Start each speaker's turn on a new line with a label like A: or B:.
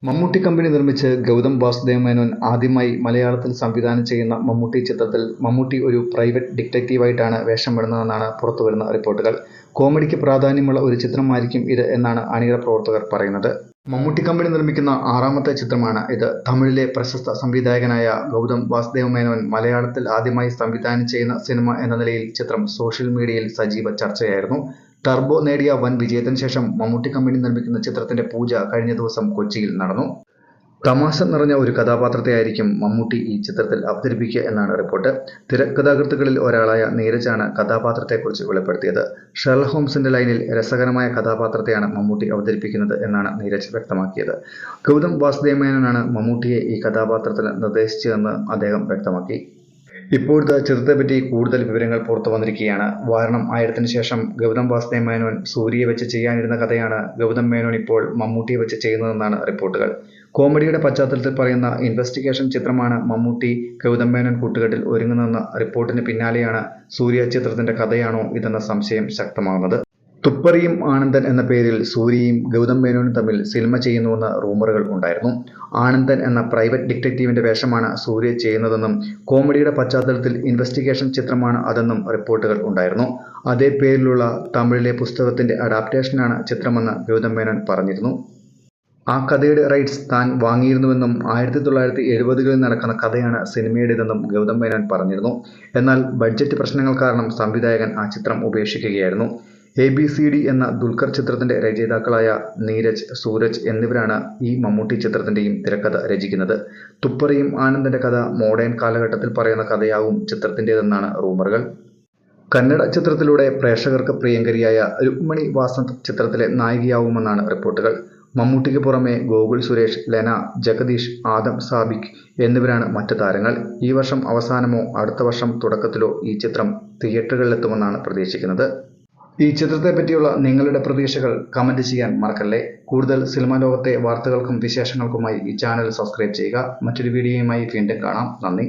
A: Mammootty company നിർമ്മിച്ച് ഗൗതം വാസുദേവ് മേനോൻ ആദ്യമായി മലയാളത്തിൽ സംവിധാനം ചെയ്യുന്ന മമ്മൂട്ടി ചിത്രത്തിൽ മമ്മൂട്ടി ഒരു പ്രൈവറ്റ് ഡിറ്റക്റ്റീവായിട്ടാണ് വേഷമിടുന്നതെന്നാണ് പുറത്തുവരുന്ന റിപ്പോർട്ടുകൾ. കോമഡിക്ക് പ്രാധാന്യമുള്ള ഒരു ചിത്രമായിരിക്കും ഇത് എന്നാണ് അണിയറ പ്രവർത്തകർ പറയുന്നത്. മമ്മൂട്ടി കമ്പനി നിർമ്മിക്കുന്ന 6ാമത്തെ ചിത്രമാണ് ഇത്. തമിഴിലെ പ്രശസ്ത സംവിധായകനായ ഗൗതം വാസുദേവ് മേനോൻ മലയാളത്തിൽ ആദ്യമായി സംവിധാനം ചെയ്യുന്ന സിനിമ എന്ന നിലയിൽ ചിത്രം സോഷ്യൽ മീഡിയയിൽ സജീവ ചർച്ചയായിരുന്നു. ടർബോ നേടിയ വൻ വിജയത്തിന് ശേഷം മമ്മൂട്ടി കമ്പനി നിർമ്മിക്കുന്ന ചിത്രത്തിന്റെ പൂജ കഴിഞ്ഞ ദിവസം കൊച്ചിയിൽ നടന്നു. തമാശ നിറഞ്ഞ ഒരു കഥാപാത്രത്തെയായിരിക്കും മമ്മൂട്ടി ഈ ചിത്രത്തിൽ അവതരിപ്പിക്കുക എന്നാണ് റിപ്പോർട്ട്. തിരക്കഥാകൃത്തുക്കളിൽ ഒരാളായ നീരജാണ് കഥാപാത്രത്തെക്കുറിച്ച് വെളിപ്പെടുത്തിയത്. ഷെർലക് ഹോംസിന്റെ ലൈനിൽ രസകരമായ കഥാപാത്രത്തെയാണ് മമ്മൂട്ടി അവതരിപ്പിക്കുന്നത് എന്നാണ് നീരജ് വ്യക്തമാക്കിയത്. ഗൗതം വാസുദേവ് മേനോനാണ് മമ്മൂട്ടിയെ ഈ കഥാപാത്രത്തിന് നിർദ്ദേശിച്ചതെന്ന് അദ്ദേഹം വ്യക്തമാക്കി. ഇപ്പോഴത്തെ ചിത്രത്തെപ്പറ്റി കൂടുതൽ വിവരങ്ങൾ പുറത്തു വന്നിരിക്കുകയാണ്. വാരണം 1000-ന് ശേഷം ഗൗതം വാസുദേവ് മേനോൻ സൂര്യയെ വെച്ച് ചെയ്യാനിരുന്ന കഥയാണ് ഗൗതം മേനോൻ ഇപ്പോൾ മമ്മൂട്ടിയെ വെച്ച് ചെയ്യുന്നതെന്നാണ് റിപ്പോർട്ടുകൾ. കോമഡിയുടെ പശ്ചാത്തലത്തിൽ പറയുന്ന ഇൻവെസ്റ്റിഗേഷൻ ചിത്രമാണ് മമ്മൂട്ടി ഗൗതം മേനോൻ കൂട്ടുകെട്ടിൽ ഒരുങ്ങുന്നതെന്ന റിപ്പോർട്ടിന് പിന്നാലെയാണ് സൂര്യ ചിത്രത്തിന്റെ കഥയാണോ ഇതെന്ന സംശയം ശക്തമാകുന്നത്. തുപ്പറിയും ആനന്ദൻ എന്ന പേരിൽ സൂര്യയും ഗൗതം മേനോനും തമ്മിൽ സിനിമ ചെയ്യുന്നുവെന്ന റൂമറുകൾ ഉണ്ടായിരുന്നു. ആനന്ദൻ എന്ന പ്രൈവറ്റ് ഡിറ്റക്റ്റീവിന്റെ വേഷമാണ് സൂര്യ ചെയ്യുന്നതെന്നും കോമഡിയുടെ പശ്ചാത്തലത്തിൽ ഇൻവെസ്റ്റിഗേഷൻ ചിത്രമാണ് അതെന്നും റിപ്പോർട്ടുകൾ ഉണ്ടായിരുന്നു. അതേ പേരിലുള്ള തമിഴിലെ പുസ്തകത്തിന്റെ അഡാപ്റ്റേഷനാണ് ചിത്രമെന്ന് ഗൗതം മേനോൻ പറഞ്ഞിരുന്നു. ആ കഥയുടെ റൈറ്റ്സ് താൻ വാങ്ങിയിരുന്നുവെന്നും 1970-കളിൽ നടക്കുന്ന കഥയാണ് സിനിമയുടേതെന്നും ഗൗതം മേനോൻ പറഞ്ഞിരുന്നു. എന്നാൽ ബഡ്ജറ്റ് പ്രശ്നങ്ങൾ കാരണം സംവിധായകൻ ആ ചിത്രം ഉപേക്ഷിക്കുകയായിരുന്നു. ABCD എന്ന ദുൽഖർ ചിത്രത്തിന്റെ രചയിതാക്കളായ നീരജ്, സൂരജ് എന്നിവരാണ് ഈ മമ്മൂട്ടി ചിത്രത്തിന്റെയും തിരക്കഥ രചിക്കുന്നത്. തുപ്പറിയും ആനന്ദന്റെ കഥ മോഡേൺ കാലഘട്ടത്തിൽ പറയുന്ന കഥയാവും ചിത്രത്തിന്റേതെന്നാണ് റൂമറുകൾ. കന്നഡ ചിത്രത്തിലൂടെ പ്രേക്ഷകർക്ക് പ്രിയങ്കരിയായ രുക്മിണി വാസന്ത് ചിത്രത്തിലെ നായികയാവുമെന്നാണ് റിപ്പോർട്ടുകൾ. മമ്മൂട്ടിക്ക് പുറമെ ഗോകുൽ സുരേഷ്, ലെന, ജഗദീഷ്, ആദം സാബിക് എന്നിവരാണ് മറ്റ് താരങ്ങൾ. ഈ വർഷം അവസാനമോ അടുത്ത വർഷം തുടക്കത്തിലോ ഈ ചിത്രം തിയേറ്ററുകളിലെത്തുമെന്നാണ് പ്രതീക്ഷിക്കുന്നത്. ഈ ചിത്രത്തെപ്പറ്റിയുള്ള നിങ്ങളുടെ പ്രതീക്ഷകൾ കമന്റ് ചെയ്യാൻ മറക്കല്ലേ. കൂടുതൽ സിനിമാ ലോകത്തെ വാർത്തകൾക്കും വിശേഷങ്ങൾക്കുമായി ഈ ചാനൽ സബ്സ്ക്രൈബ് ചെയ്യുക. മറ്റൊരു വീഡിയോയുമായി വീണ്ടും കാണാം. നന്ദി.